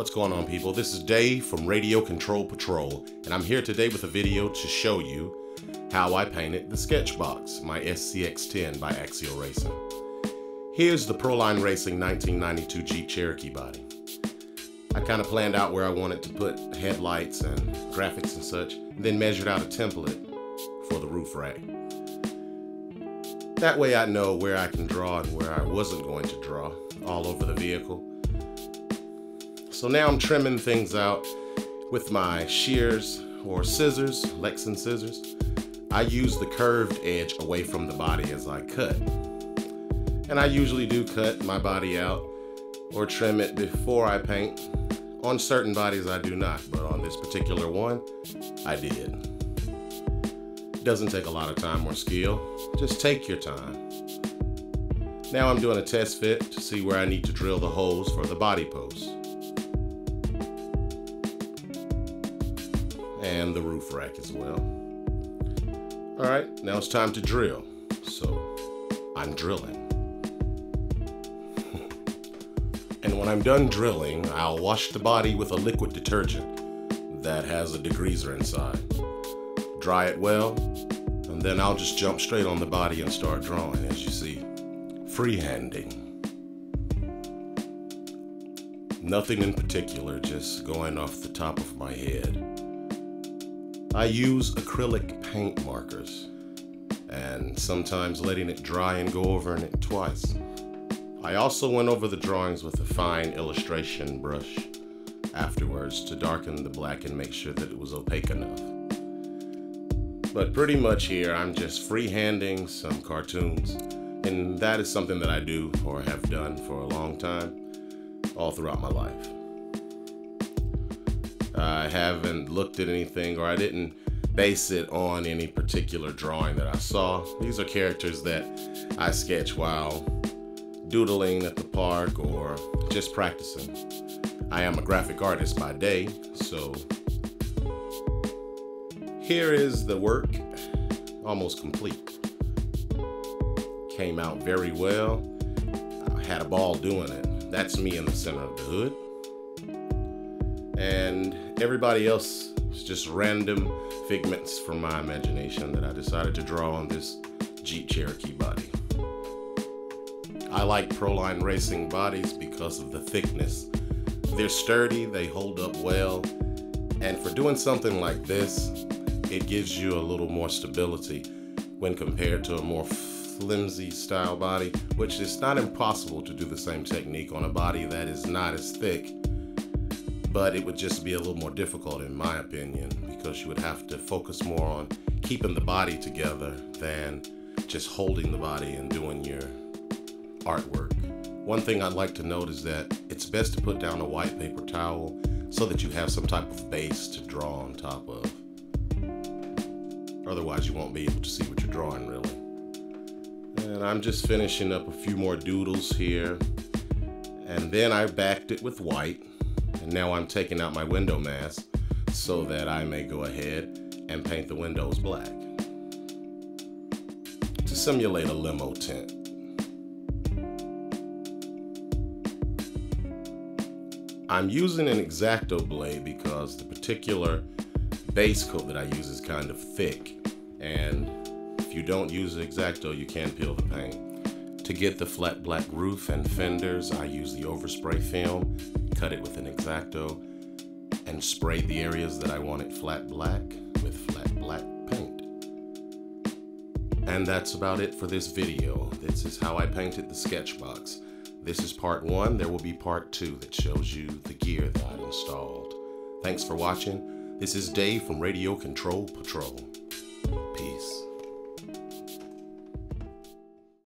What's going on, people? This is Dave from Radio Control Patrol, and I'm here today with a video to show you how I painted the Sketchbox, my SCX10 by Axial Racing. Here's the Proline Racing 1992 Jeep Cherokee body. I kind of planned out where I wanted to put headlights and graphics and such, and then measured out a template for the roof rack. That way I know where I can draw and where I wasn't going to draw all over the vehicle. So now I'm trimming things out with my shears or scissors, Lexan scissors. I use the curved edge away from the body as I cut. And I usually do cut my body out or trim it before I paint. On certain bodies I do not, but on this particular one, I did. It doesn't take a lot of time or skill, just take your time. Now I'm doing a test fit to see where I need to drill the holes for the body posts and the roof rack as well. All right, now it's time to drill. So I'm drilling. And when I'm done drilling, I'll wash the body with a liquid detergent that has a degreaser inside. Dry it well, and then I'll just jump straight on the body and start drawing, as you see. Freehanding. Nothing in particular, just going off the top of my head. I use acrylic paint markers, and sometimes letting it dry and go over it twice. I also went over the drawings with a fine illustration brush afterwards to darken the black and make sure that it was opaque enough. But pretty much here I'm just freehanding some cartoons, and that is something that I do or have done for a long time, all throughout my life. I haven't looked at anything, or I didn't base it on any particular drawing that I saw. These are characters that I sketch while doodling at the park or just practicing. I am a graphic artist by day, so here is the work, almost complete. Came out very well. I had a ball doing it. That's me in the center of the hood. And everybody else is just random figments from my imagination that I decided to draw on this Jeep Cherokee body. I like Proline Racing bodies because of the thickness. They're sturdy, they hold up well, and for doing something like this, it gives you a little more stability when compared to a more flimsy style body, which is not impossible to do the same technique on a body that is not as thick, but it would just be a little more difficult in my opinion, because you would have to focus more on keeping the body together than just holding the body and doing your artwork. One thing I'd like to note is that it's best to put down a white paper towel so that you have some type of base to draw on top of. Otherwise you won't be able to see what you're drawing really. And I'm just finishing up a few more doodles here, and then I backed it with white, and now I'm taking out my window mask so that I may go ahead and paint the windows black to simulate a limo tint. I'm using an X-Acto blade because the particular base coat that I use is kind of thick, and if you don't use X-Acto, you can peel the paint. To get the flat black roof and fenders, I use the overspray film, cut it with an X-Acto, and spray the areas that I want it flat black with flat black paint. And that's about it for this video. This is how I painted the Sketchbox. This is part 1. There will be part 2 that shows you the gear that I installed. Thanks for watching. This is Dave from Radio Control Patrol.